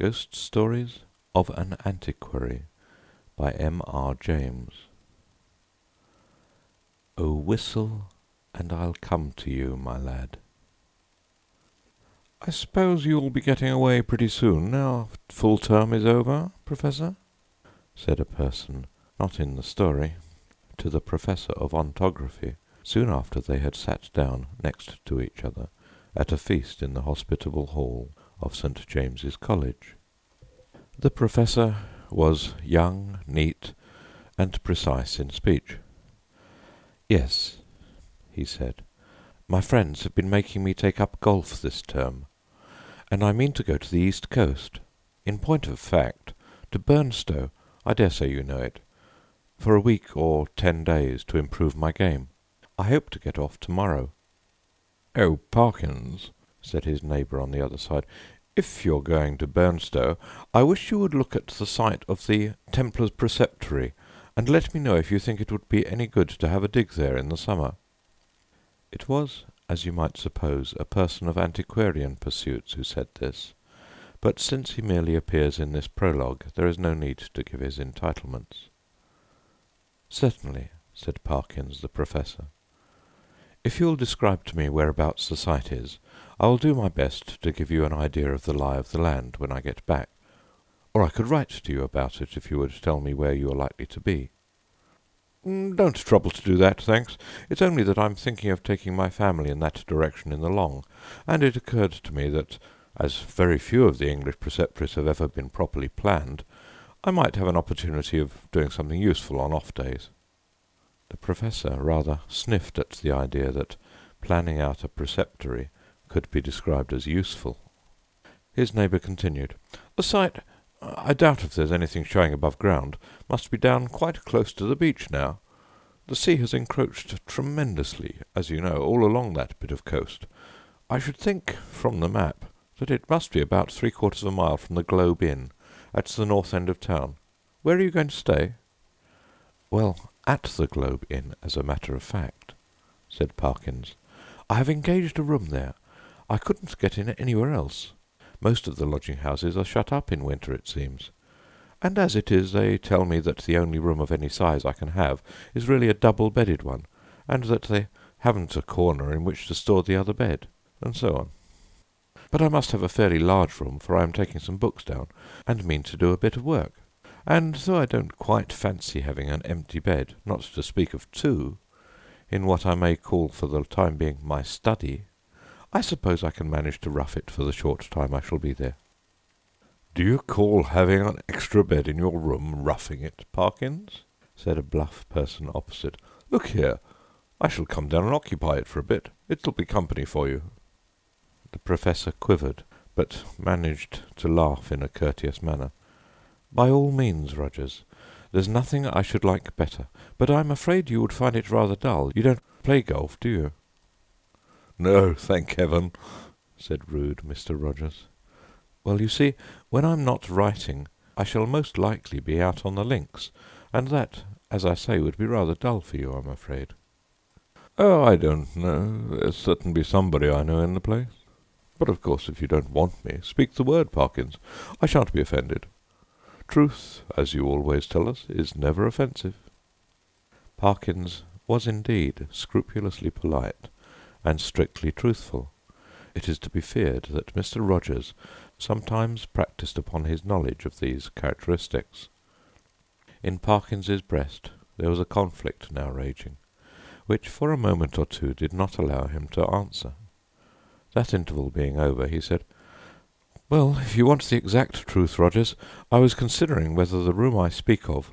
Ghost Stories of an Antiquary by M.R. James. Oh, whistle, and I'll come to you, my lad. I suppose you'll be getting away pretty soon now full term is over, Professor? Said a person, not in the story, to the Professor of Ontography, soon after they had sat down next to each other at a feast in the hospitable hall of St. James's College. The Professor was young, neat, and precise in speech. "Yes," he said, "my friends have been making me take up golf this term, and I mean to go to the East Coast. In point of fact, to Burnstow, I dare say you know it, for a week or 10 days to improve my game. I hope to get off tomorrow." "Oh, Parkins," said his neighbour on the other side, "if you're going to Burnstow, I wish you would look at the site of the Templars' Preceptory, and let me know if you think it would be any good to have a dig there in the summer." It was, as you might suppose, a person of antiquarian pursuits who said this, but since he merely appears in this prologue, there is no need to give his entitlements. "Certainly," said Parkins the Professor. "If you will describe to me whereabouts the site is, I will do my best to give you an idea of the lie of the land when I get back. Or I could write to you about it if you would tell me where you are likely to be." "Don't trouble to do that, thanks. It's only that I'm thinking of taking my family in that direction in the long, and it occurred to me that, as very few of the English preceptories have ever been properly planned, I might have an opportunity of doing something useful on off days." The Professor rather sniffed at the idea that planning out a preceptory could be described as useful. His neighbour continued, "The site, I doubt if there's anything showing above ground, must be down quite close to the beach now. The sea has encroached tremendously, as you know, all along that bit of coast. I should think, from the map, that it must be about 3/4 of a mile from the Globe Inn, at the north end of town. Where are you going to stay?" "Well, at the Globe Inn, as a matter of fact," said Parkins. "I have engaged a room there. I couldn't get in anywhere else. Most of the lodging-houses are shut up in winter, it seems. And as it is, they tell me that the only room of any size I can have is really a double-bedded one, and that they haven't a corner in which to store the other bed, and so on. But I must have a fairly large room, for I am taking some books down, and mean to do a bit of work. And though I don't quite fancy having an empty bed, not to speak of two, in what I may call for the time being my study, I suppose I can manage to rough it for the short time I shall be there." "Do you call having an extra bed in your room roughing it, Parkins?" said a bluff person opposite. "Look here, I shall come down and occupy it for a bit. It'll be company for you." The Professor quivered, but managed to laugh in a courteous manner. "By all means, Rogers. There's nothing I should like better, but I'm afraid you would find it rather dull. You don't play golf, do you?" "No, thank heaven," said rude Mr. Rogers. "Well, you see, when I'm not writing, I shall most likely be out on the links, and that, as I say, would be rather dull for you, I'm afraid." "Oh, I don't know. There's certain be somebody I know in the place. But of course, if you don't want me, speak the word, Parkins. I shan't be offended. Truth, as you always tell us, is never offensive." Parkins was indeed scrupulously polite and strictly truthful. It is to be feared that Mr. Rogers sometimes practised upon his knowledge of these characteristics. In Parkins's breast there was a conflict now raging, which for a moment or two did not allow him to answer. That interval being over, he said, "Well, if you want the exact truth, Rogers, I was considering whether the room I speak of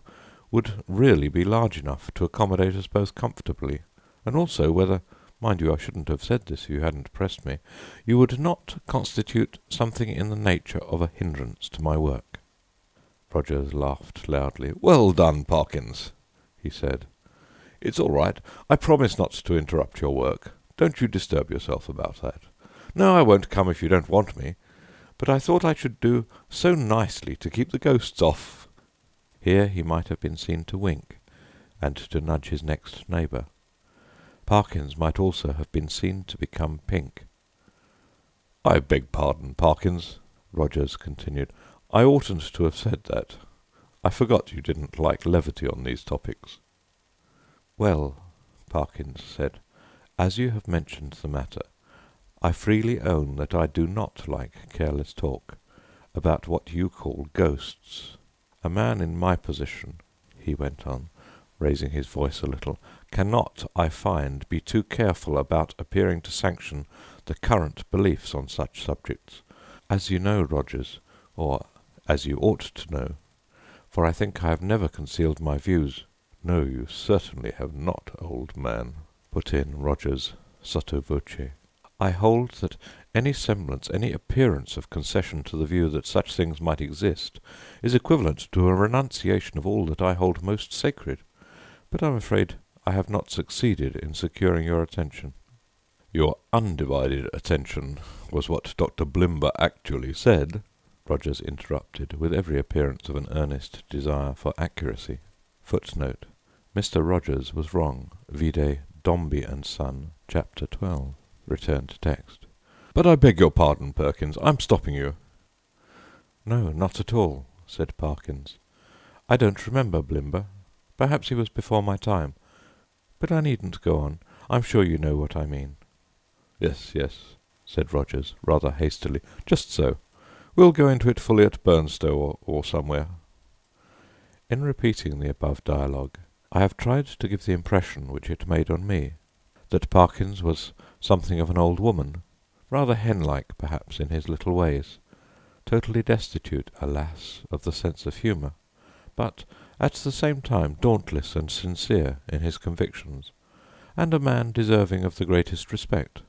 would really be large enough to accommodate us both comfortably, and also whether, mind you, I shouldn't have said this if you hadn't pressed me, you would not constitute something in the nature of a hindrance to my work." Rogers laughed loudly. "Well done, Parkins," he said. "It's all right. I promise not to interrupt your work. Don't you disturb yourself about that. No, I won't come if you don't want me, but I thought I should do so nicely to keep the ghosts off." Here he might have been seen to wink, and to nudge his next neighbour. Parkins might also have been seen to become pink. "I beg pardon, Parkins. Rogers continued. "I oughtn't to have said that. I forgot you didn't like levity on these topics." "Well," Parkins said, "as you have mentioned the matter, I freely own that I do not like careless talk about what you call ghosts. A man in my position," he went on, raising his voice a little, "cannot, I find, be too careful about appearing to sanction the current beliefs on such subjects. As you know, Rogers, or as you ought to know, for I think I have never concealed my views—" "No, you certainly have not, old man," put in Rogers sotto voce. "I hold that any semblance, any appearance of concession to the view that such things might exist is equivalent to a renunciation of all that I hold most sacred. But I'm afraid I have not succeeded in securing your attention." "Your undivided attention was what Dr. Blimber actually said," Rogers interrupted, with every appearance of an earnest desire for accuracy. Footnote: Mr. Rogers was wrong. Vide Dombey and Son, Chapter 12. Return to text. "But I beg your pardon, Perkins, I'm stopping you." "No, not at all," said Parkins. "I don't remember Blimber. Perhaps he was before my time. But I needn't go on. I'm sure you know what I mean." Yes, said Rogers, rather hastily. "Just so. We'll go into it fully at Burnstow or somewhere." In repeating the above dialogue, I have tried to give the impression which it made on me, that Parkins was something of an old woman, rather hen-like perhaps in his little ways, totally destitute, alas, of the sense of humour, but at the same time dauntless and sincere in his convictions, and a man deserving of the greatest respect.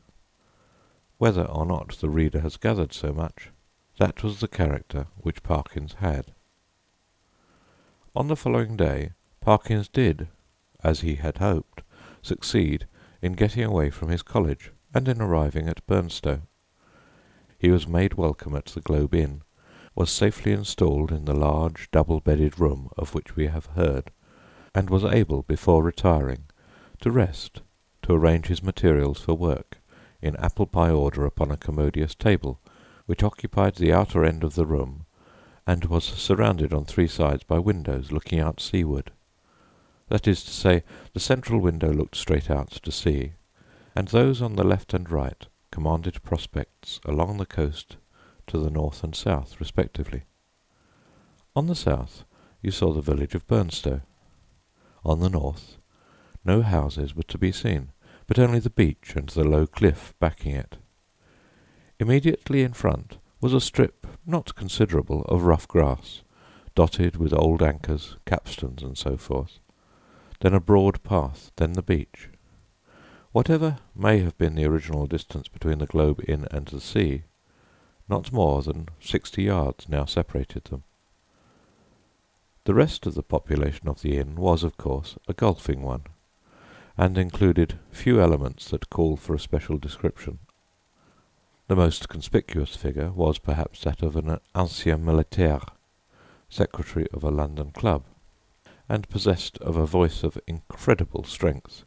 Whether or not the reader has gathered so much, that was the character which Parkins had. On the following day Parkins did, as he had hoped, succeed in getting away from his college, and in arriving at Burnstow. He was made welcome at the Globe Inn, was safely installed in the large double-bedded room of which we have heard, and was able, before retiring, to rest, to arrange his materials for work, in apple-pie order upon a commodious table, which occupied the outer end of the room, and was surrounded on three sides by windows looking out seaward. That is to say, the central window looked straight out to sea, and those on the left and right commanded prospects along the coast to the north and south, respectively. On the south you saw the village of Burnstow. On the north no houses were to be seen, but only the beach and the low cliff backing it. Immediately in front was a strip not considerable of rough grass, dotted with old anchors, capstans, and so forth, then a broad path, then the beach. Whatever may have been the original distance between the Globe Inn and the sea, not more than 60 yards now separated them. The rest of the population of the inn was, of course, a golfing one, and included few elements that call for a special description. The most conspicuous figure was perhaps that of an ancien militaire, secretary of a London club, and possessed of a voice of incredible strength,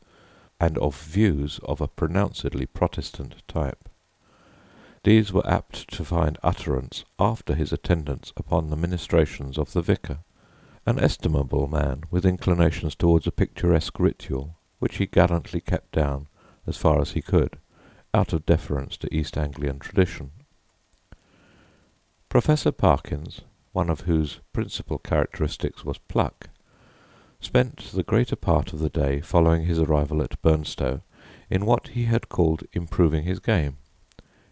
and of views of a pronouncedly Protestant type. These were apt to find utterance after his attendance upon the ministrations of the vicar, an estimable man with inclinations towards a picturesque ritual, which he gallantly kept down as far as he could, out of deference to East Anglian tradition. Professor Parkins, one of whose principal characteristics was pluck, spent the greater part of the day following his arrival at Burnstow in what he had called improving his game,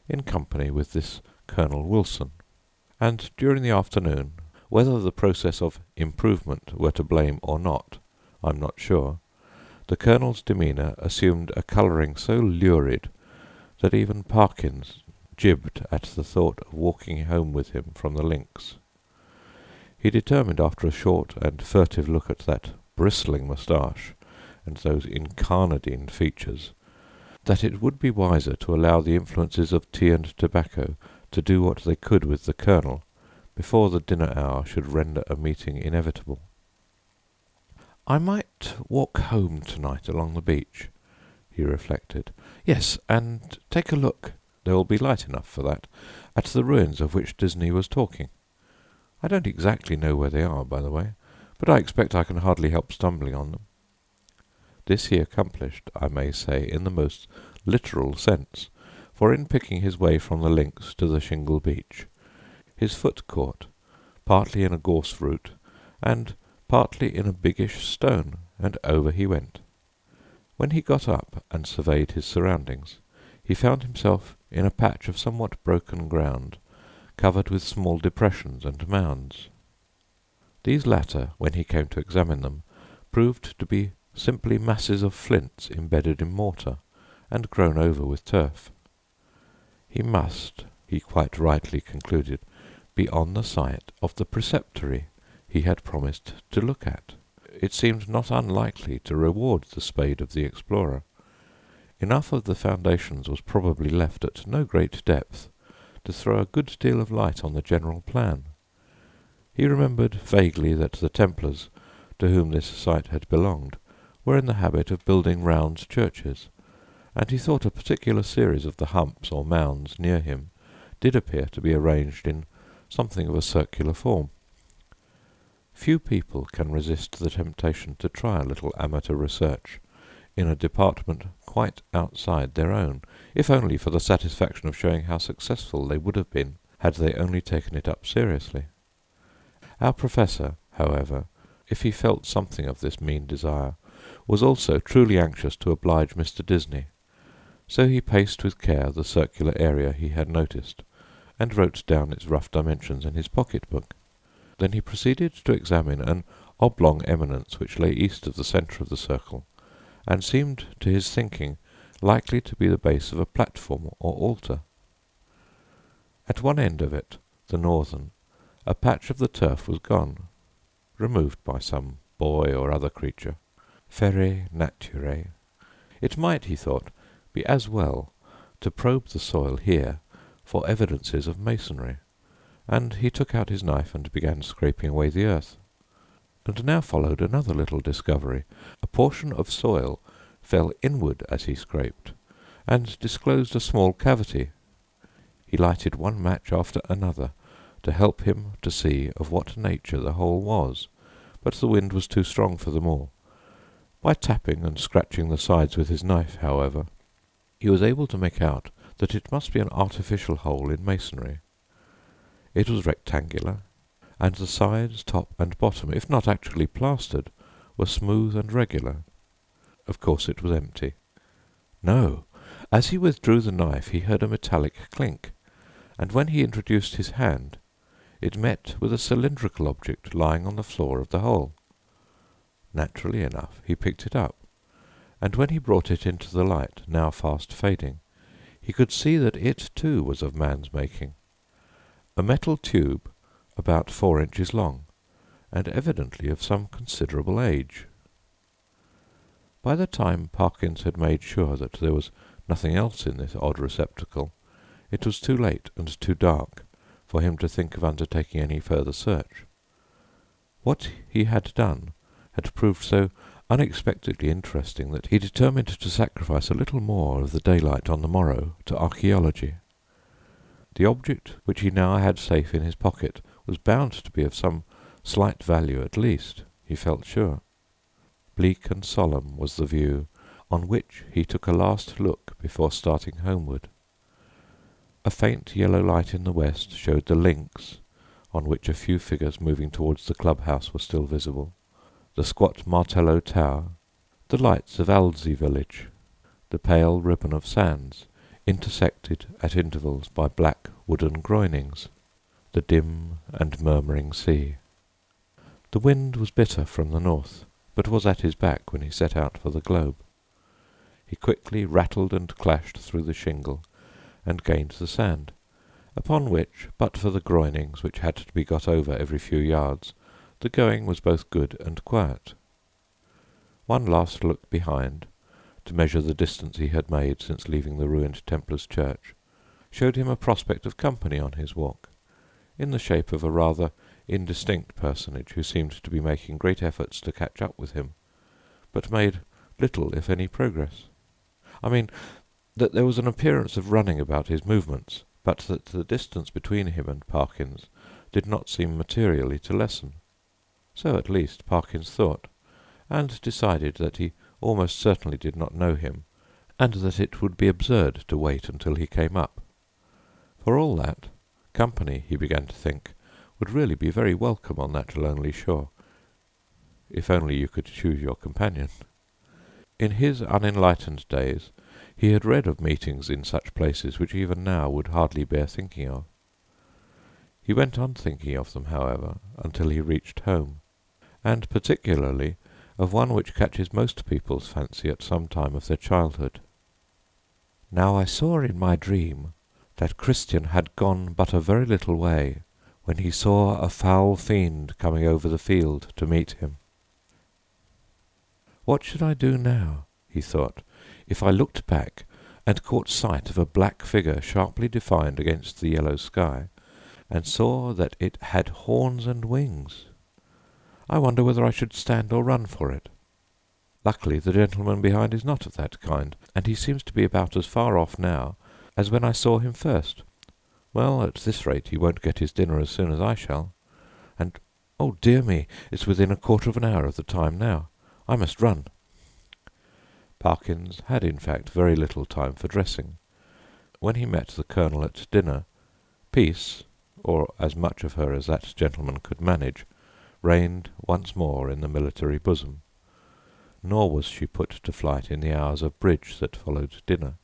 in company with this Colonel Wilson, and during the afternoon, whether the process of improvement were to blame or not, I'm not sure, the Colonel's demeanour assumed a colouring so lurid that even Parkins jibbed at the thought of walking home with him from the links. He determined, after a short and furtive look at that bristling moustache and those incarnadined features, that it would be wiser to allow the influences of tea and tobacco to do what they could with the Colonel before the dinner hour should render a meeting inevitable. "I might walk home tonight along the beach," he reflected. "Yes, and take a look There will be light enough for that, at the ruins of which Disney was talking. I don't exactly know where they are, by the way, but I expect I can hardly help stumbling on them." This he accomplished, I may say, in the most literal sense, for in picking his way from the links to the shingle beach, his foot caught, partly in a gorse root, and partly in a biggish stone, and over he went. When he got up and surveyed his surroundings, he found himself in a patch of somewhat broken ground, covered with small depressions and mounds. These latter, when he came to examine them, proved to be simply masses of flints embedded in mortar, and grown over with turf. He must, he quite rightly concluded, be on the site of the preceptory he had promised to look at. It seemed not unlikely to reward the spade of the explorer. Enough of the foundations was probably left at no great depth to throw a good deal of light on the general plan. He remembered vaguely that the Templars, to whom this site had belonged, were in the habit of building round churches, and he thought a particular series of the humps or mounds near him did appear to be arranged in something of a circular form. Few people can resist the temptation to try a little amateur research in a department quite outside their own, if only for the satisfaction of showing how successful they would have been had they only taken it up seriously. Our professor, however, if he felt something of this mean desire, was also truly anxious to oblige Mr. Disney, so he paced with care the circular area he had noticed, and wrote down its rough dimensions in his pocket-book. Then he proceeded to examine an oblong eminence which lay east of the centre of the circle, and seemed to his thinking likely to be the base of a platform or altar. At one end of it, the northern, a patch of the turf was gone, removed by some boy or other creature. Fere nature. It might, he thought, be as well to probe the soil here for evidences of masonry, and he took out his knife and began scraping away the earth. And now followed another little discovery. A portion of soil fell inward as he scraped, and disclosed a small cavity. He lighted one match after another to help him to see of what nature the hole was, but the wind was too strong for them all. By tapping and scratching the sides with his knife, however, he was able to make out that it must be an artificial hole in masonry. It was rectangular, and the sides, top and bottom, if not actually plastered, were smooth and regular. Of course it was empty. No! As he withdrew the knife he heard a metallic clink, and when he introduced his hand, it met with a cylindrical object lying on the floor of the hole. Naturally enough, he picked it up, and when he brought it into the light, now fast fading, he could see that it too was of man's making. A metal tube about 4 inches long, and evidently of some considerable age. By the time Parkins had made sure that there was nothing else in this odd receptacle, it was too late and too dark for him to think of undertaking any further search. What he had done had proved so unexpectedly interesting that he determined to sacrifice a little more of the daylight on the morrow to archaeology. The object which he now had safe in his pocket was bound to be of some slight value at least, he felt sure. Bleak and solemn was the view on which he took a last look before starting homeward. A faint yellow light in the west showed the links, on which a few figures moving towards the club-house were still visible, the squat Martello Tower, the lights of Aldsey village, the pale ribbon of sands, intersected at intervals by black wooden groinings, the dim and murmuring sea. The wind was bitter from the north, but was at his back when he set out for the Globe. He quickly rattled and clashed through the shingle, and gained the sand, upon which, but for the groinings which had to be got over every few yards, the going was both good and quiet. One last look behind, to measure the distance he had made since leaving the ruined Templars' church, showed him a prospect of company on his walk, in the shape of a rather indistinct personage who seemed to be making great efforts to catch up with him, but made little if any progress. I mean, that there was an appearance of running about his movements, but that the distance between him and Parkins did not seem materially to lessen. So at least Parkins thought, and decided that he almost certainly did not know him, and that it would be absurd to wait until he came up. For all that, company, he began to think, would really be very welcome on that lonely shore, if only you could choose your companion. In his unenlightened days he had read of meetings in such places which even now would hardly bear thinking of. He went on thinking of them, however, until he reached home, and particularly of one which catches most people's fancy at some time of their childhood. Now I saw in my dream that Christian had gone but a very little way, when he saw a foul fiend coming over the field to meet him. What should I do now, he thought, if I looked back and caught sight of a black figure sharply defined against the yellow sky, and saw that it had horns and wings? I wonder whether I should stand or run for it. Luckily the gentleman behind is not of that kind, and he seems to be about as far off now as when I saw him first. Well, at this rate he won't get his dinner as soon as I shall. And, oh dear me, it's within a quarter of an hour of the time now. I must run. Parkins had in fact very little time for dressing. When he met the Colonel at dinner, peace, or as much of her as that gentleman could manage, reigned once more in the military bosom. Nor was she put to flight in the hours of bridge that followed dinner,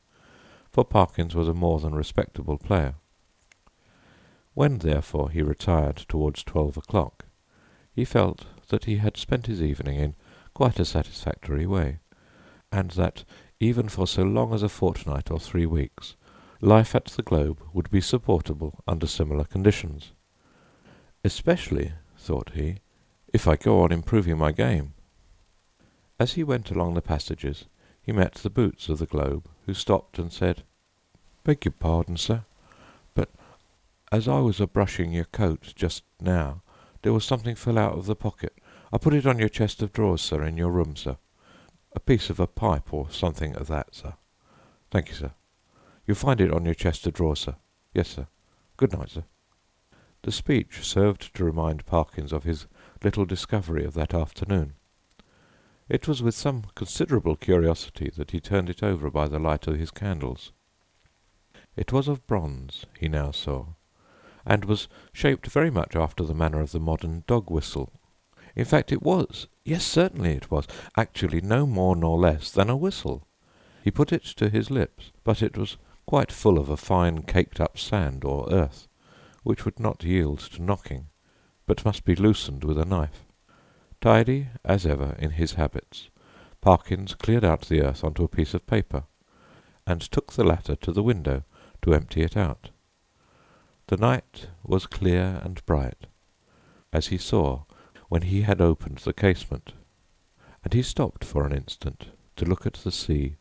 for Parkins was a more than respectable player. When, therefore, he retired towards 12 o'clock, he felt that he had spent his evening in quite a satisfactory way, and that, even for so long as a fortnight or 3 weeks, life at the Globe would be supportable under similar conditions. Especially, thought he, if I go on improving my game. As he went along the passages, he met the Boots of the Globe, who stopped and said, "Beg your pardon, sir, but as I was a-brushing your coat just now, there was something fell out of the pocket. I put it on your chest of drawers, sir, in your room, sir. A piece of a pipe or something of that, sir. Thank you, sir. You'll find it on your chest of drawers, sir. Yes, sir. Good night, sir." The speech served to remind Parkins of his little discovery of that afternoon. It was with some considerable curiosity that he turned it over by the light of his candles. It was of bronze, he now saw, and was shaped very much after the manner of the modern dog-whistle. In fact it was, yes, certainly it was, actually no more nor less than a whistle. He put it to his lips, but it was quite full of a fine caked-up sand or earth, which would not yield to knocking, but must be loosened with a knife. Tidy, as ever, in his habits, Parkins cleared out the earth onto a piece of paper, and took the latter to the window to empty it out. The night was clear and bright, as he saw when he had opened the casement, and he stopped for an instant to look at the sea,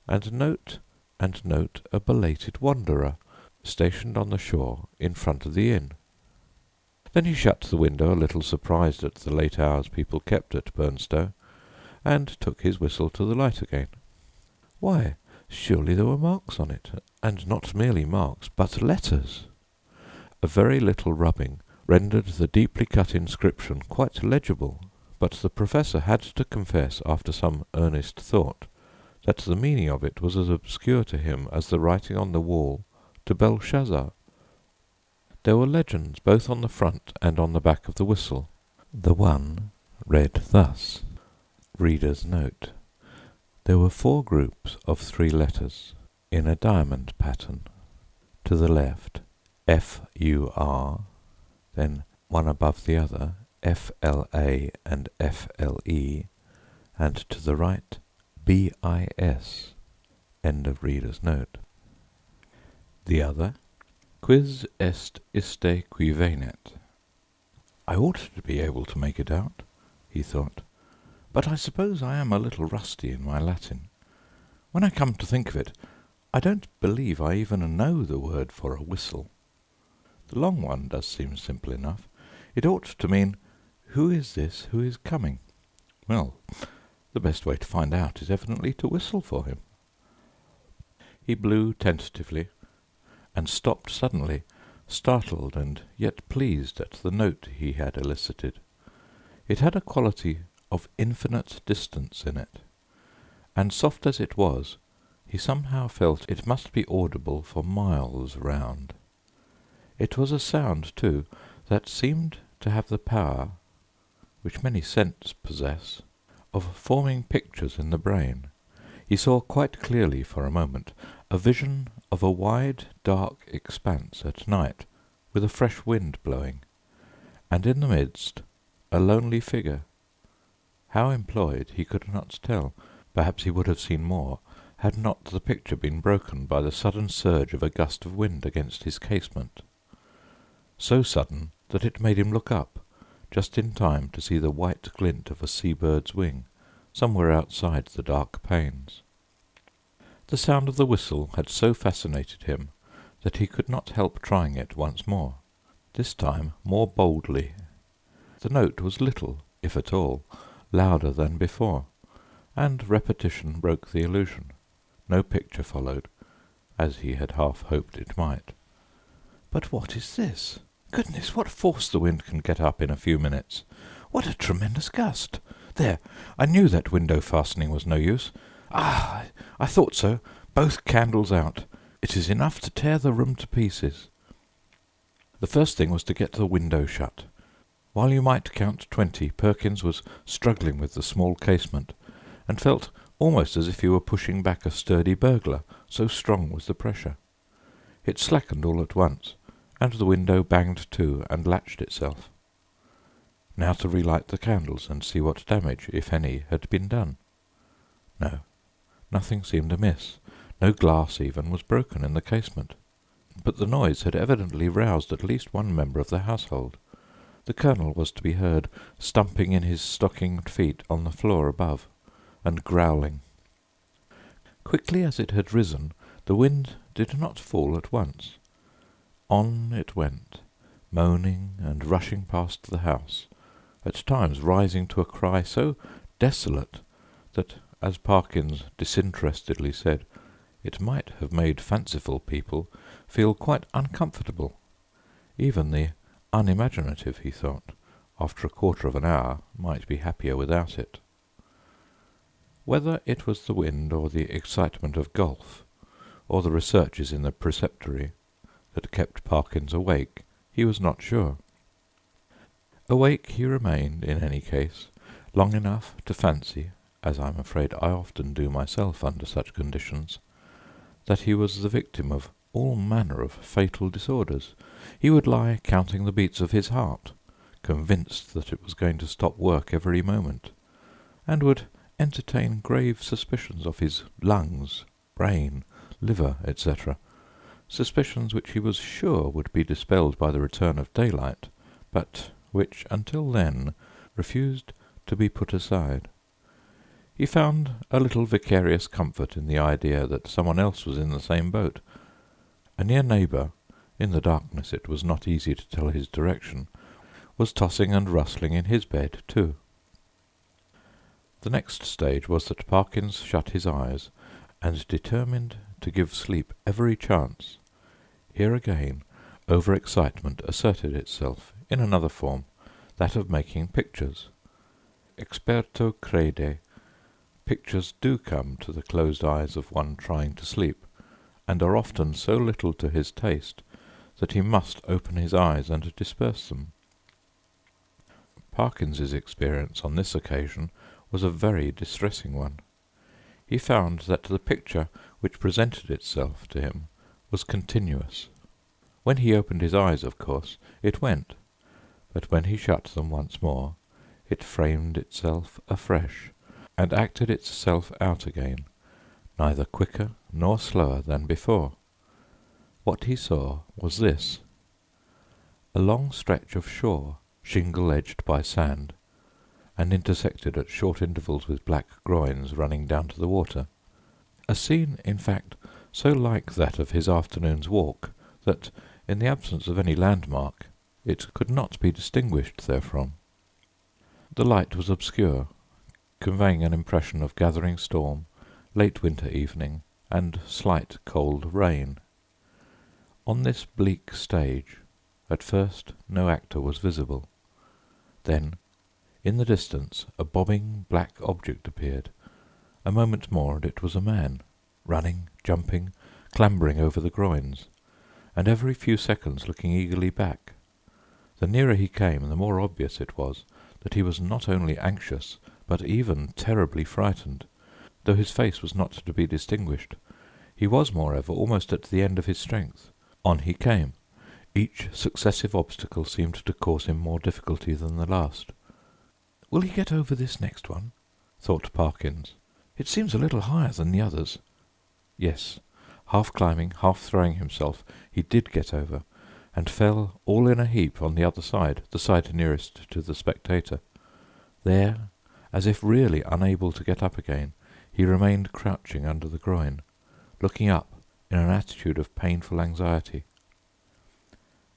and note a belated wanderer stationed on the shore in front of the inn. Then he shut the window, a little surprised at the late hours people kept at Burnstow, and took his whistle to the light again. Why, surely there were marks on it, and not merely marks, but letters. A very little rubbing rendered the deeply cut inscription quite legible, but the Professor had to confess, after some earnest thought, that the meaning of it was as obscure to him as the writing on the wall to Belshazzar. There were legends both on the front and on the back of the whistle. The one read thus: Reader's Note. There were 4 groups of 3 letters in a diamond pattern. To the left, F-U-R, then one above the other, F-L-A and F-L-E, and to the right, B-I-S. End of reader's note. The other, Quis est iste qui venet. I ought to be able to make it out, he thought, but I suppose I am a little rusty in my Latin. When I come to think of it, I don't believe I even know the word for a whistle. The long one does seem simple enough. It ought to mean, who is this who is coming? Well, the best way to find out is evidently to whistle for him. He blew tentatively, and stopped suddenly, startled and yet pleased at the note he had elicited. It had a quality of infinite distance in it, and soft as it was, he somehow felt it must be audible for miles round. It was a sound, too, that seemed to have the power, which many scents possess, of forming pictures in the brain. He saw quite clearly for a moment a vision of a wide, dark expanse at night, with a fresh wind blowing, and in the midst a lonely figure. How employed he could not tell. Perhaps he would have seen more, had not the picture been broken by the sudden surge of a gust of wind against his casement. So sudden that it made him look up, just in time to see the white glint of a sea-bird's wing, somewhere outside the dark panes. The sound of the whistle had so fascinated him that he could not help trying it once more, this time more boldly. The note was little, if at all, louder than before, and repetition broke the illusion. No picture followed, as he had half hoped it might. But what is this? Goodness, what force the wind can get up in a few minutes! What a tremendous gust! There, I knew that window fastening was no use. Ah, I thought so. Both candles out. It is enough to tear the room to pieces. The first thing was to get the window shut. While you might count 20, Perkins was struggling with the small casement, and felt almost as if he were pushing back a sturdy burglar, so strong was the pressure. It slackened all at once, and the window banged to and latched itself. Now to relight the candles and see what damage, if any, had been done. No, nothing seemed amiss. No glass even was broken in the casement. But the noise had evidently roused at least one member of the household. The colonel was to be heard stumping in his stockinged feet on the floor above, and growling. Quickly as it had risen, the wind did not fall at once. On it went, moaning and rushing past the house, at times rising to a cry so desolate that, as Parkins disinterestedly said, it might have made fanciful people feel quite uncomfortable. Even the unimaginative, he thought, after a quarter of an hour, might be happier without it. Whether it was the wind, or the excitement of golf, or the researches in the preceptory that kept Parkins awake, he was not sure. Awake he remained, in any case, long enough to fancy, as I'm afraid I often do myself under such conditions, that he was the victim of all manner of fatal disorders. He would lie counting the beats of his heart, convinced that it was going to stop work every moment, and would entertain grave suspicions of his lungs, brain, liver, etc., suspicions which he was sure would be dispelled by the return of daylight, but which, until then, refused to be put aside. He found a little vicarious comfort in the idea that someone else was in the same boat. A near neighbour, in the darkness it was not easy to tell his direction, was tossing and rustling in his bed too. The next stage was that Parkins shut his eyes, and determined to give sleep every chance. Here again over-excitement asserted itself, in another form, that of making pictures. Experto crede, pictures do come to the closed eyes of one trying to sleep, and are often so little to his taste that he must open his eyes and disperse them. Parkins's experience on this occasion was a very distressing one. He found that the picture which presented itself to him was continuous. When he opened his eyes, of course, it went, but when he shut them once more, it framed itself afresh, and acted itself out again, neither quicker nor slower than before. What he saw was this: a long stretch of shore, shingle-edged by sand, and intersected at short intervals with black groins running down to the water. A scene, in fact, so like that of his afternoon's walk that, in the absence of any landmark, it could not be distinguished therefrom. The light was obscure, conveying an impression of gathering storm, late winter evening, and slight cold rain. On this bleak stage, at first no actor was visible. Then, in the distance, a bobbing black object appeared. A moment more, and it was a man, running, jumping, clambering over the groins, and every few seconds looking eagerly back. The nearer he came, the more obvious it was that he was not only anxious, but even terribly frightened. Though his face was not to be distinguished, he was, moreover, almost at the end of his strength. On he came. Each successive obstacle seemed to cause him more difficulty than the last. "Will he get over this next one?" thought Parkins. "It seems a little higher than the others." Yes, half climbing, half throwing himself, he did get over, and fell all in a heap on the other side, the side nearest to the spectator. There, as if really unable to get up again, he remained crouching under the groin, looking up in an attitude of painful anxiety.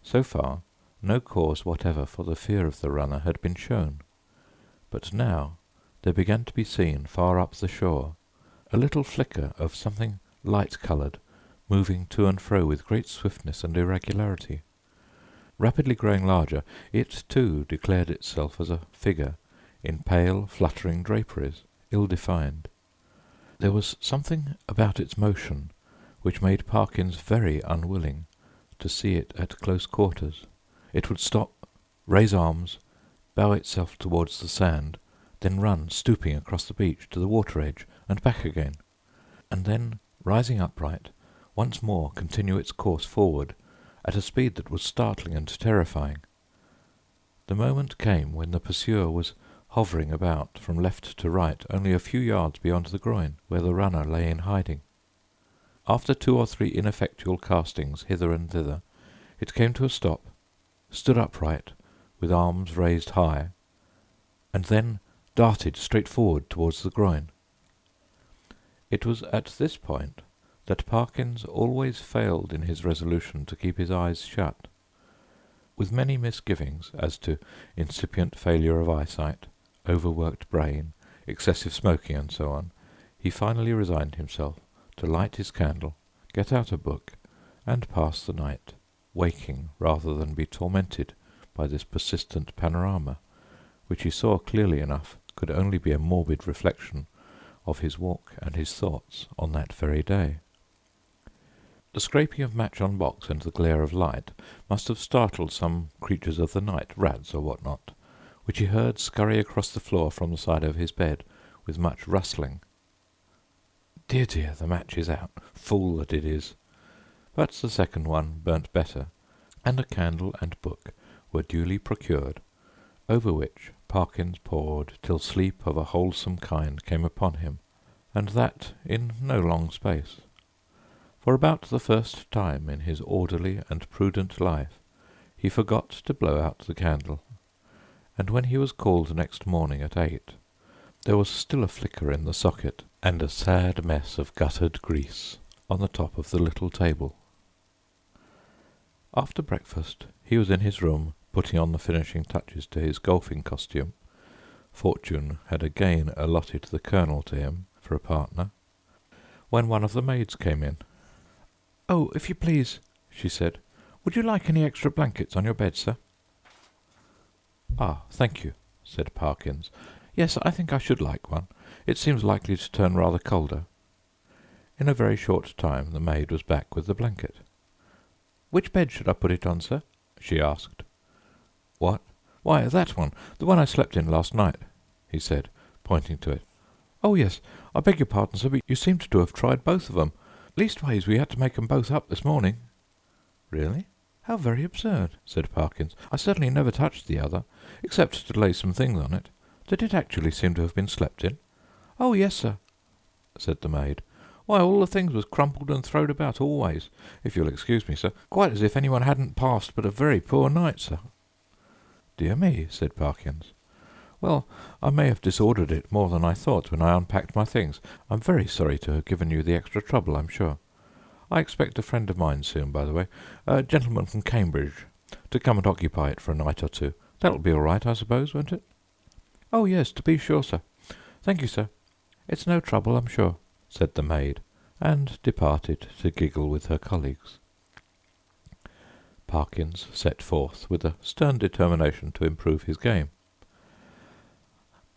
So far, no cause whatever for the fear of the runner had been shown, but now there began to be seen, far up the shore, a little flicker of something light-coloured, moving to and fro with great swiftness and irregularity. Rapidly growing larger, it too declared itself as a figure in pale, fluttering draperies, ill-defined. There was something about its motion which made Parkins very unwilling to see it at close quarters. It would stop, raise arms, bow itself towards the sand, then run, stooping across the beach to the water edge and back again, and then, rising upright, once more continue its course forward at a speed that was startling and terrifying. The moment came when the pursuer was hovering about from left to right only a few yards beyond the groin, where the runner lay in hiding. After 2 or 3 ineffectual castings hither and thither, it came to a stop, stood upright, with arms raised high, and then darted straight forward towards the groin. It was at this point that Parkins always failed in his resolution to keep his eyes shut. With many misgivings as to incipient failure of eyesight, overworked brain, excessive smoking, and so on, he finally resigned himself to light his candle, get out a book, and pass the night, waking rather than be tormented by this persistent panorama, which he saw clearly enough could only be a morbid reflection of his walk and his thoughts on that very day. The scraping of match on box and the glare of light must have startled some creatures of the night, rats or what not, which he heard scurry across the floor from the side of his bed with much rustling. Dear, dear, the match is out, fool that it is! But the second one burnt better, and a candle and book were duly procured, over which Parkins pored till sleep of a wholesome kind came upon him, and that in no long space. For about the first time in his orderly and prudent life he forgot to blow out the candle, and when he was called next morning at 8, there was still a flicker in the socket, and a sad mess of guttered grease on the top of the little table. After breakfast he was in his room, putting on the finishing touches to his golfing costume. Fortune had again allotted the Colonel to him for a partner, when one of the maids came in. "Oh, if you please," she said, "would you like any extra blankets on your bed, sir?" "Ah, thank you," said Parkins. "Yes, I think I should like one. It seems likely to turn rather colder." In a very short time the maid was back with the blanket. "Which bed should I put it on, sir?" she asked. "What? Why, that one, the one I slept in last night," he said, pointing to it. "Oh, yes, I beg your pardon, sir, but you seem to have tried both of 'em. Leastways, we had to make 'em both up this morning." "Really? How very absurd," said Parkins. "I certainly never touched the other, except to lay some things on it. Did it actually seem to have been slept in?" "Oh, yes, sir," said the maid. "Why, all the things was crumpled and throwed about always, if you'll excuse me, sir, quite as if anyone hadn't passed but a very poor night, sir." "Dear me," said Parkins. "Well, I may have disordered it more than I thought when I unpacked my things. I'm very sorry to have given you the extra trouble, I'm sure. I expect a friend of mine soon, by the way, a gentleman from Cambridge, to come and occupy it for a night or two. That'll be all right, I suppose, won't it?" "Oh, yes, to be sure, sir. Thank you, sir. It's no trouble, I'm sure," said the maid, and departed to giggle with her colleagues. Parkins set forth with a stern determination to improve his game.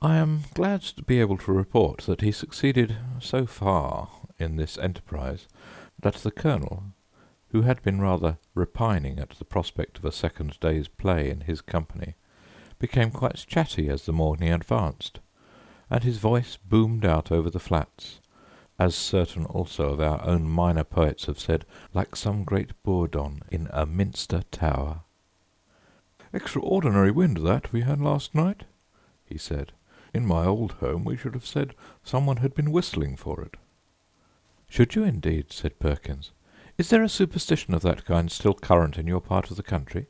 I am glad to be able to report that he succeeded so far in this enterprise that the Colonel, who had been rather repining at the prospect of a second day's play in his company, became quite chatty as the morning advanced, and his voice boomed out over the flats, as certain also of our own minor poets have said, like some great bourdon in a minster tower. "Extraordinary wind that we had last night," he said. "In my old home we should have said someone had been whistling for it." "Should you indeed?" said Perkins. "Is there a superstition of that kind still current in your part of the country?"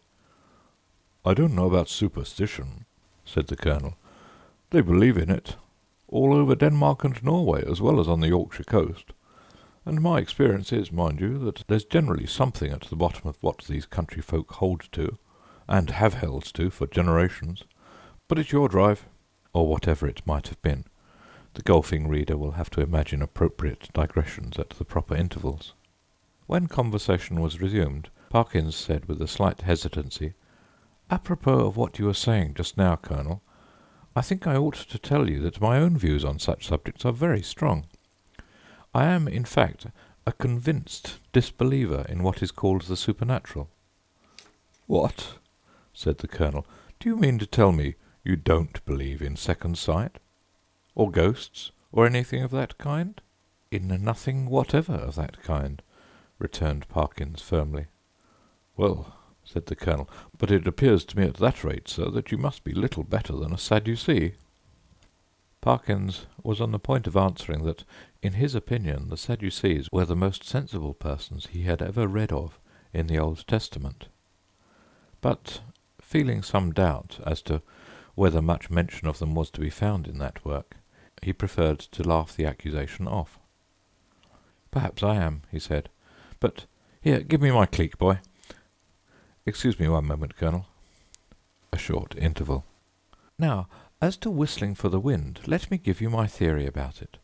"I don't know about superstition," said the Colonel. "They believe in it all over Denmark and Norway, as well as on the Yorkshire coast. And my experience is, mind you, that there's generally something at the bottom of what these country folk hold to, and have held to for generations. But it's your drive." Or whatever it might have been. The golfing reader will have to imagine appropriate digressions at the proper intervals. When conversation was resumed, Parkins said with a slight hesitancy, "Apropos of what you were saying just now, Colonel, I think I ought to tell you that my own views on such subjects are very strong. I am, in fact, a convinced disbeliever in what is called the supernatural." "What?" said the Colonel. "Do you mean to tell me you don't believe in second sight? Or ghosts, or anything of that kind?" "In nothing whatever of that kind," returned Parkins firmly. "Well," said the Colonel, "but it appears to me at that rate, sir, that you must be little better than a Sadducee." Parkins was on the point of answering that, in his opinion, the Sadducees were the most sensible persons he had ever read of in the Old Testament. But, feeling some doubt as to whether much mention of them was to be found in that work, he preferred to laugh the accusation off. "Perhaps I am," he said, "but here, give me my cleek, boy. Excuse me one moment, Colonel." A short interval. "Now, as to whistling for the wind, let me give you my theory about it.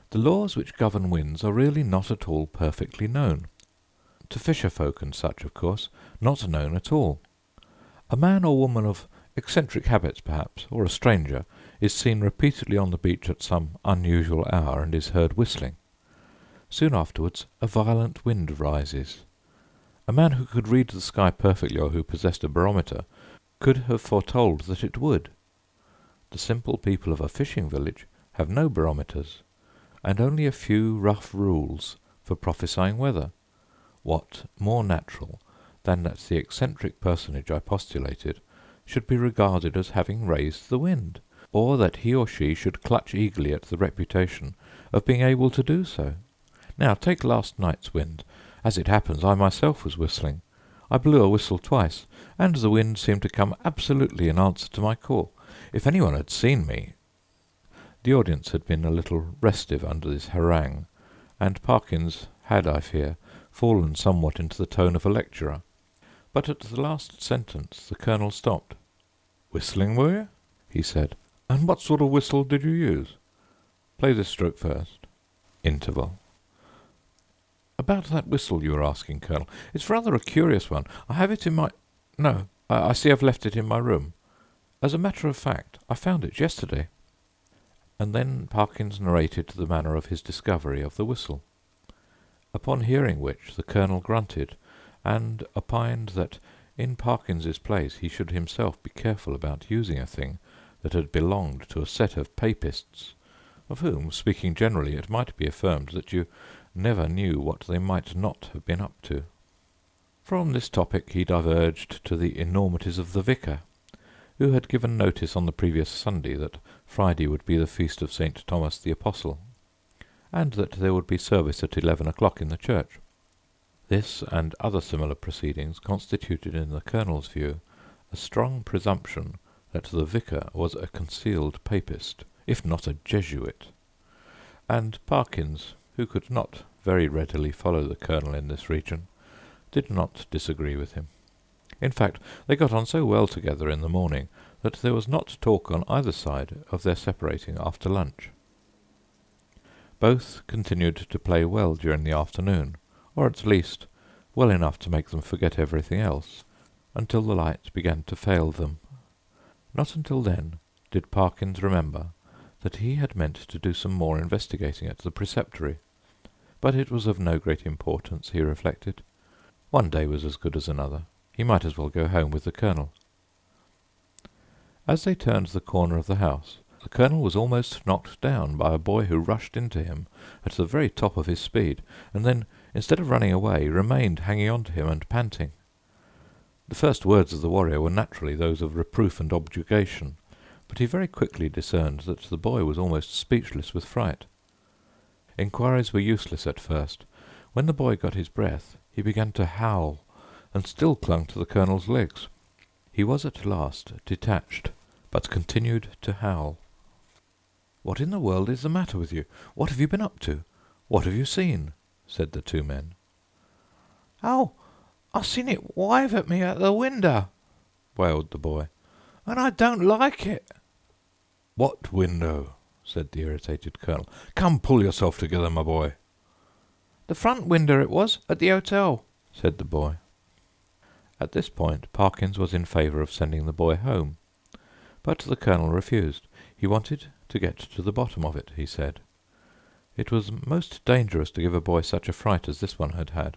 The laws which govern winds are really not at all perfectly known. To fisher folk and such, of course, not known at all. A man or woman of eccentric habits, perhaps, or a stranger, is seen repeatedly on the beach at some unusual hour, and is heard whistling. Soon afterwards a violent wind rises. A man who could read the sky perfectly, or who possessed a barometer, could have foretold that it would. The simple people of a fishing village have no barometers, and only a few rough rules for prophesying weather. What more natural than that the eccentric personage I postulated should be regarded as having raised the wind, or that he or she should clutch eagerly at the reputation of being able to do so? Now take last night's wind. As it happens, I myself was whistling. I blew a whistle twice, and the wind seemed to come absolutely in answer to my call. If anyone had seen me—" The audience had been a little restive under this harangue, and Parkins had, I fear, fallen somewhat into the tone of a lecturer. But at the last sentence the Colonel stopped. "Whistling, were you?" he said. "And what sort of whistle did you use? Play this stroke first." Interval. "About that whistle you were asking, Colonel. It's rather a curious one. I have it in my— No, I see I've left it in my room. As a matter of fact, I found it yesterday." And then Parkins narrated the manner of his discovery of the whistle. Upon hearing which the Colonel grunted, and opined that in Parkins's place he should himself be careful about using a thing that had belonged to a set of papists, of whom, speaking generally, it might be affirmed that you never knew what they might not have been up to. From this topic he diverged to the enormities of the vicar, who had given notice on the previous Sunday that Friday would be the feast of St. Thomas the Apostle, and that there would be service at 11 o'clock in the church. This and other similar proceedings constituted in the Colonel's view a strong presumption that the vicar was a concealed papist, if not a Jesuit, and Parkins, who could not very readily follow the Colonel in this region, did not disagree with him. In fact, they got on so well together in the morning that there was not talk on either side of their separating after lunch. Both continued to play well during the afternoon, or at least well enough to make them forget everything else, until the light began to fail them. Not until then did Parkins remember that he had meant to do some more investigating at the preceptory, but it was of no great importance, he reflected. One day was as good as another. He might as well go home with the Colonel. As they turned the corner of the house, the Colonel was almost knocked down by a boy who rushed into him at the very top of his speed, and then, instead of running away, remained hanging on to him and panting. The first words of the warrior were naturally those of reproof and objurgation, but he very quickly discerned that the boy was almost speechless with fright. Inquiries were useless at first. When the boy got his breath, he began to howl, and still clung to the Colonel's legs. He was at last detached, but continued to howl. "What in the world is the matter with you? What have you been up to? What have you seen?" said the two men. "Oh, I seen it wave at me at the window," wailed the boy, "and I don't like it." "What window?" said the irritated Colonel. "Come, pull yourself together, my boy." "The front window it was, at the hotel," said the boy. At this point Parkins was in favour of sending the boy home, but the Colonel refused. He wanted to get to the bottom of it, he said. It was most dangerous to give a boy such a fright as this one had had,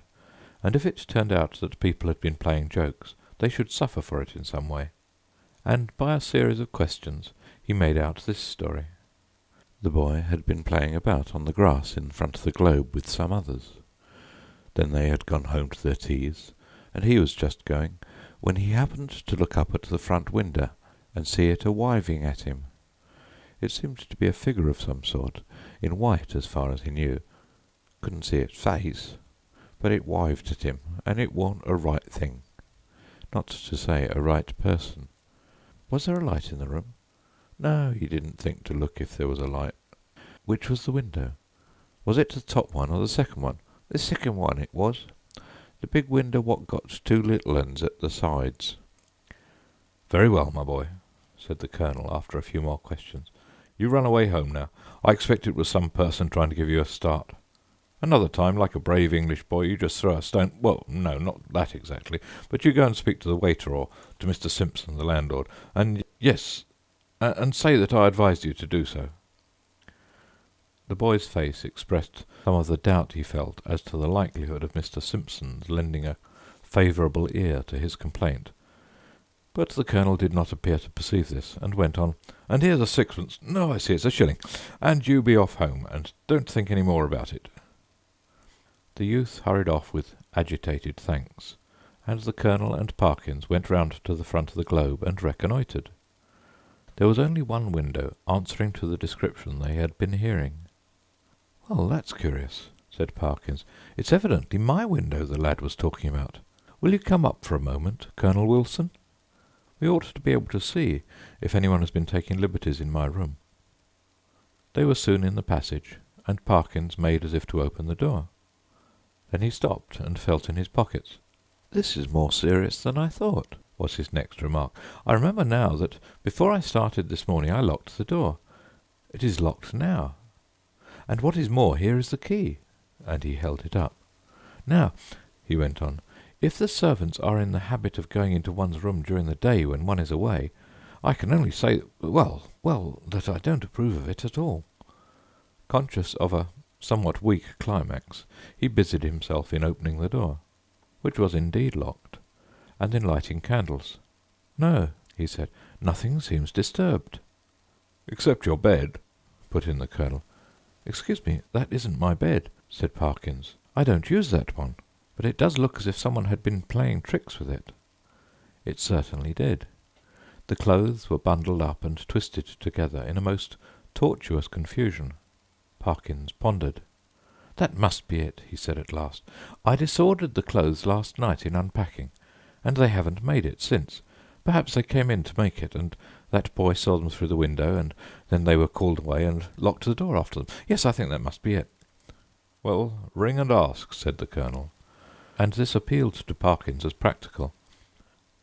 and if it turned out that people had been playing jokes, they should suffer for it in some way. And by a series of questions he made out this story. The boy had been playing about on the grass in front of the globe with some others. Then they had gone home to their teas, and he was just going, when he happened to look up at the front window and see it a-wiving at him. It seemed to be a figure of some sort, in white as far as he knew. Couldn't see its face, but it wived at him, and it warn't a right thing. Not to say a right person. Was there a light in the room? No, he didn't think to look if there was a light. Which was the window? Was it the top one or the second one? The second one it was. The big window what got two little uns at the sides. "Very well, my boy," said the Colonel after a few more questions. "You run away home now. I expect it was some person trying to give you a start. Another time, like a brave English boy, you just throw a stone— well, no, not that exactly, but you go and speak to the waiter or to Mr. Simpson, the landlord, and— yes, and say that I advised you to do so." The boy's face expressed some of the doubt he felt as to the likelihood of Mr. Simpson's lending a favourable ear to his complaint, but the Colonel did not appear to perceive this, and went on, "And here's a sixpence— no, I see, it's a shilling, and you be off home, and don't think any more about it." The youth hurried off with agitated thanks, and the Colonel and Parkins went round to the front of the globe and reconnoitred. There was only one window answering to the description they had been hearing. "Well, that's curious," said Parkins. "It's evidently my window the lad was talking about. Will you come up for a moment, Colonel Wilson? We ought to be able to see if anyone has been taking liberties in my room." They were soon in the passage, and Parkins made as if to open the door. Then he stopped and felt in his pockets. "This is more serious than I thought," was his next remark. "I remember now that before I started this morning I locked the door. It is locked now. And what is more, here is the key," and he held it up. "Now," he went on, "if the servants are in the habit of going into one's room during the day when one is away, I can only say, well, that I don't approve of it at all." Conscious of a somewhat weak climax, he busied himself in opening the door, which was indeed locked, and in lighting candles. "No," he said, "nothing seems disturbed." "Except your bed," put in the Colonel. "Excuse me, that isn't my bed," said Parkins. "I don't use that one, but it does look as if someone had been playing tricks with it." It certainly did. The clothes were bundled up and twisted together in a most tortuous confusion. Parkins pondered. "That must be it," he said at last. "I disordered the clothes last night in unpacking, and they haven't made it since. Perhaps they came in to make it, and that boy saw them through the window, and then they were called away and locked the door after them. Yes, I think that must be it." "Well, ring and ask," said the Colonel, and this appealed to Parkins as practical.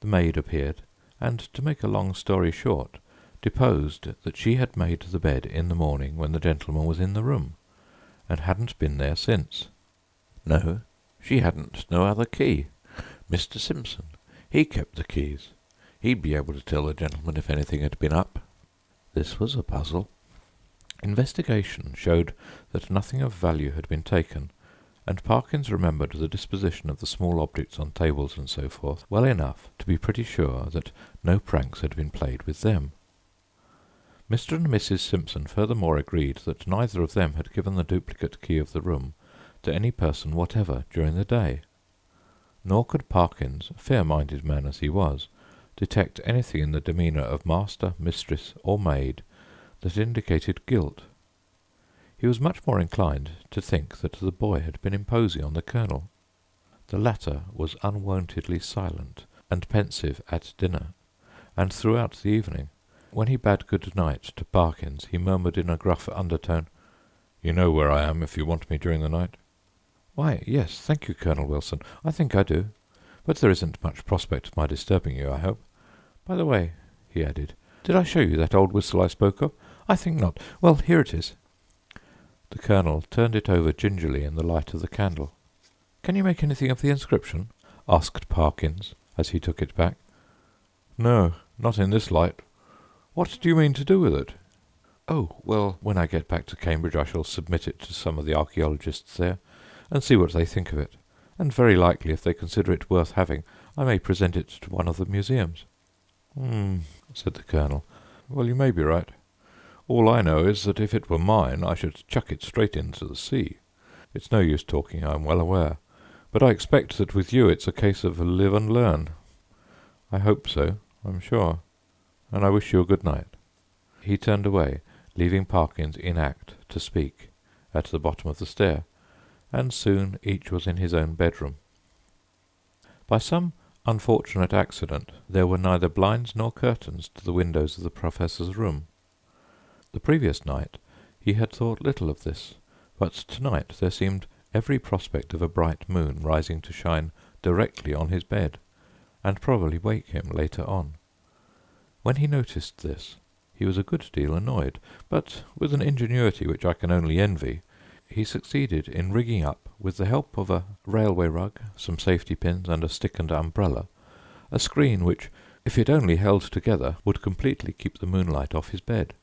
The maid appeared, and, to make a long story short, deposed that she had made the bed in the morning when the gentleman was in the room, and hadn't been there since. No, she hadn't no other key. Mr. Simpson, he kept the keys. He'd be able to tell the gentleman if anything had been up. This was a puzzle. Investigation showed that nothing of value had been taken, and Parkins remembered the disposition of the small objects on tables and so forth well enough to be pretty sure that no pranks had been played with them. Mr. and Mrs. Simpson furthermore agreed that neither of them had given the duplicate key of the room to any person whatever during the day. Nor could Parkins, fair-minded man as he was, detect anything in the demeanour of master, mistress, or maid that indicated guilt. He was much more inclined to think that the boy had been imposing on the colonel. The latter was unwontedly silent and pensive at dinner, and throughout the evening. When he bade good night to Parkins, he murmured in a gruff undertone, "You know where I am if you want me during the night." "Why, yes, thank you, Colonel Wilson. I think I do. But there isn't much prospect of my disturbing you, I hope. By the way," he added, "did I show you that old whistle I spoke of? I think not. Well, here it is." The colonel turned it over gingerly in the light of the candle. "Can you make anything of the inscription?" asked Parkins, as he took it back. "No, not in this light. What do you mean to do with it?" "Oh, well, when I get back to Cambridge I shall submit it to some of the archaeologists there, and see what they think of it, and very likely, if they consider it worth having, I may present it to one of the museums." Said the colonel. "Well, you may be right. All I know is that if it were mine I should chuck it straight into the sea. It's no use talking, I'm well aware, but I expect that with you it's a case of live and learn. I hope so, I'm sure, and I wish you a good night." He turned away, leaving Parkins in act to speak, at the bottom of the stair, and soon each was in his own bedroom. By some unfortunate accident there were neither blinds nor curtains to the windows of the Professor's room. The previous night he had thought little of this, but tonight there seemed every prospect of a bright moon rising to shine directly on his bed, and probably wake him later on. When he noticed this, he was a good deal annoyed, but with an ingenuity which I can only envy, he succeeded in rigging up, with the help of a railway rug, some safety pins, and a stick and umbrella, a screen which, if it only held together, would completely keep the moonlight off his bed,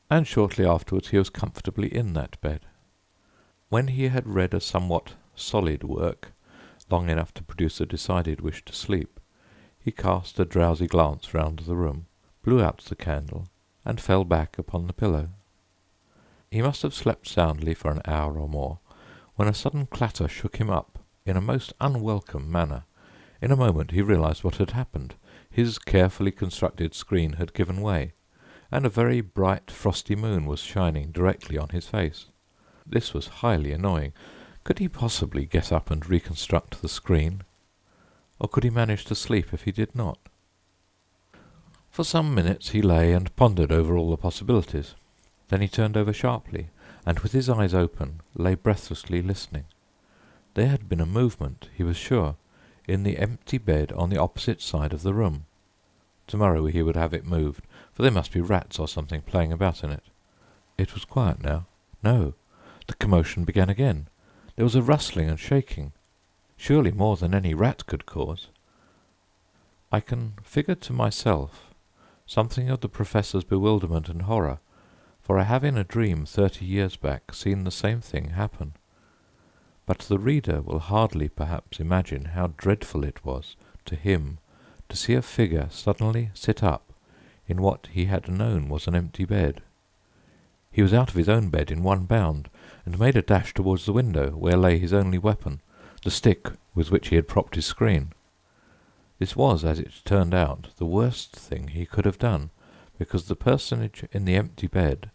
and shortly afterwards he was comfortably in that bed. When he had read a somewhat solid work, long enough to produce a decided wish to sleep, he cast a drowsy glance round the room, blew out the candle, and fell back upon the pillow. He must have slept soundly for an hour or more, when a sudden clatter shook him up in a most unwelcome manner. In a moment he realized what had happened. His carefully constructed screen had given way, and a very bright frosty moon was shining directly on his face. This was highly annoying. Could he possibly get up and reconstruct the screen? Or could he manage to sleep if he did not? For some minutes he lay and pondered over all the possibilities. Then he turned over sharply, and with his eyes open lay breathlessly listening. There had been a movement, he was sure, in the empty bed on the opposite side of the room. Tomorrow he would have it moved, for there must be rats or something playing about in it. It was quiet now. No, the commotion began again. There was a rustling and shaking, surely more than any rat could cause. I can figure to myself something of the Professor's bewilderment and horror, for I have in a dream 30 years back seen the same thing happen. But the reader will hardly perhaps imagine how dreadful it was to him to see a figure suddenly sit up in what he had known was an empty bed. He was out of his own bed in one bound, and made a dash towards the window, where lay his only weapon, the stick with which he had propped his screen. This was, as it turned out, the worst thing he could have done, because the personage in the empty bed,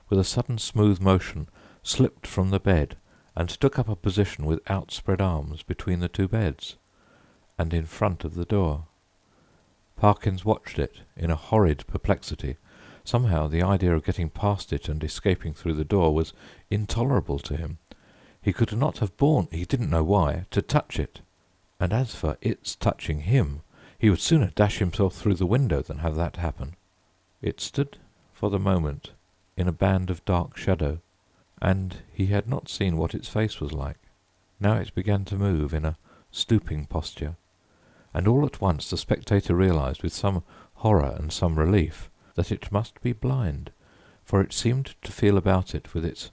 with a sudden smooth motion, slipped from the bed, and took up a position with outspread arms between the two beds, and in front of the door. Parkins watched it in a horrid perplexity. Somehow the idea of getting past it and escaping through the door was intolerable to him. He could not have borne, he didn't know why, to touch it, and as for its touching him, he would sooner dash himself through the window than have that happen. It stood for the moment in a band of dark shadow, and he had not seen what its face was like. Now it began to move in a stooping posture, and all at once the spectator realized with some horror and some relief that it must be blind, for it seemed to feel about it with its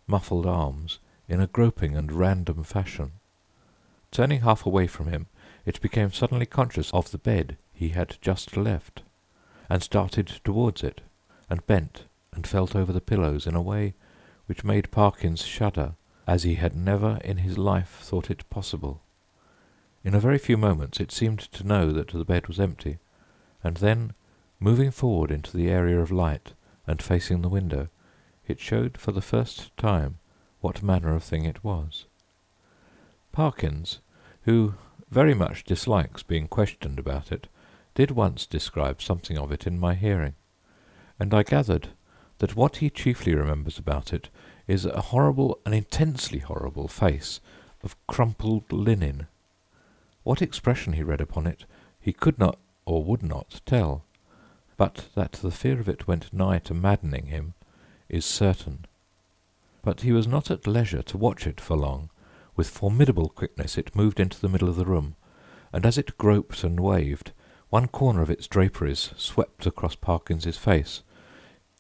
muffled arms in a groping and random fashion. Turning half away from him, it became suddenly conscious of the bed he had just left, and started towards it, and bent and felt over the pillows in a way which made Parkins shudder as he had never in his life thought it possible. In a very few moments it seemed to know that the bed was empty, and then, moving forward into the area of light and facing the window, it showed for the first time what manner of thing it was. Parkins, who very much dislikes being questioned about it, did once describe something of it in my hearing, and I gathered that what he chiefly remembers about it is a horrible, an intensely horrible face of crumpled linen. What expression he read upon it he could not or would not tell, but that the fear of it went nigh to maddening him is certain. But he was not at leisure to watch it for long. With formidable quickness it moved into the middle of the room, and as it groped and waved, one corner of its draperies swept across Parkins's face.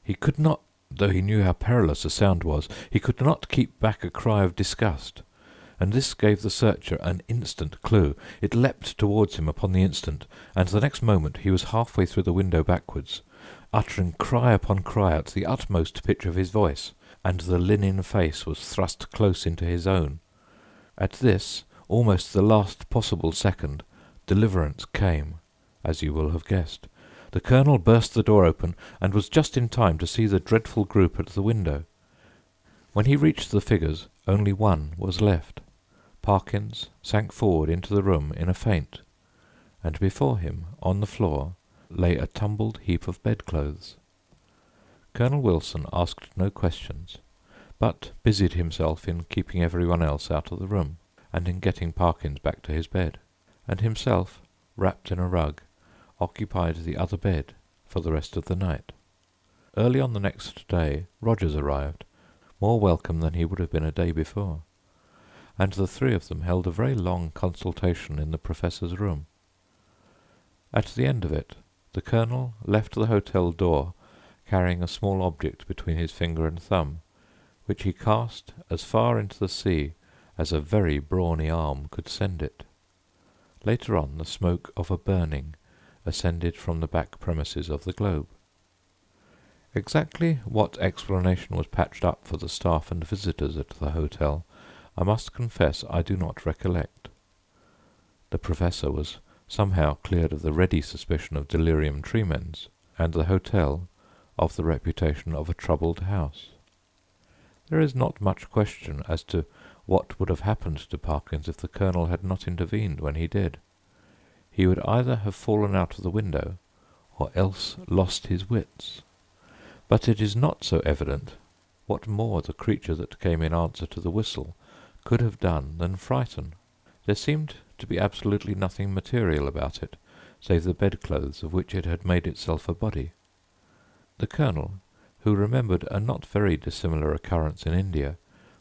He could not, though he knew how perilous the sound was, he could not keep back a cry of disgust, and this gave the searcher an instant clue. It leapt towards him upon the instant, and the next moment he was halfway through the window backwards, uttering cry upon cry at the utmost pitch of his voice, and the linen face was thrust close into his own. At this, almost the last possible second, deliverance came, as you will have guessed. The Colonel burst the door open, and was just in time to see the dreadful group at the window. When he reached the figures, only one was left. Parkins sank forward into the room in a faint, and before him, on the floor, lay a tumbled heap of bedclothes. Colonel Wilson asked no questions, but busied himself in keeping everyone else out of the room, and in getting Parkins back to his bed, and himself, wrapped in a rug, occupied the other bed for the rest of the night. Early on the next day Rogers arrived, more welcome than he would have been a day before, and the three of them held a very long consultation in the Professor's room. At the end of it, the Colonel left the hotel door, carrying a small object between his finger and thumb, which he cast as far into the sea as a very brawny arm could send it. Later on, the smoke of a burning ascended from the back premises of the Globe. Exactly what explanation was patched up for the staff and visitors at the hotel, I must confess I do not recollect. The Professor was somehow cleared of the ready suspicion of delirium tremens, and the hotel of the reputation of a troubled house. There is not much question as to what would have happened to Parkins if the Colonel had not intervened when he did. He would either have fallen out of the window, or else lost his wits. But it is not so evident what more the creature that came in answer to the whistle could have done than frighten. There seemed to be absolutely nothing material about it, save the bedclothes of which it had made itself a body. The Colonel, who remembered a not very dissimilar occurrence in India,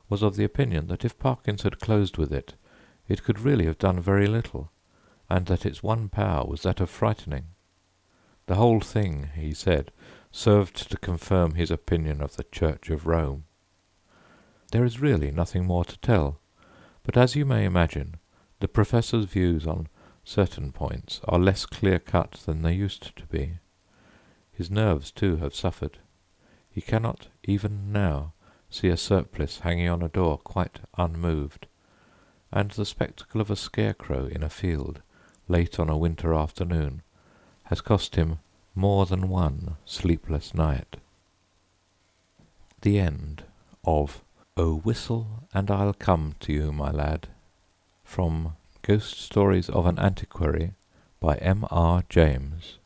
was of the opinion that if Parkins had closed with it, it could really have done very little, and that its one power was that of frightening. The whole thing, he said, served to confirm his opinion of the Church of Rome. There is really nothing more to tell, but as you may imagine, the Professor's views on certain points are less clear-cut than they used to be. His nerves, too, have suffered. He cannot, even now, see a surplice hanging on a door quite unmoved, and the spectacle of a scarecrow in a field, late on a winter afternoon, has cost him more than one sleepless night. The end of "Oh, Whistle, and I'll Come to You, My Lad," from Ghost Stories of an Antiquary by M. R. James.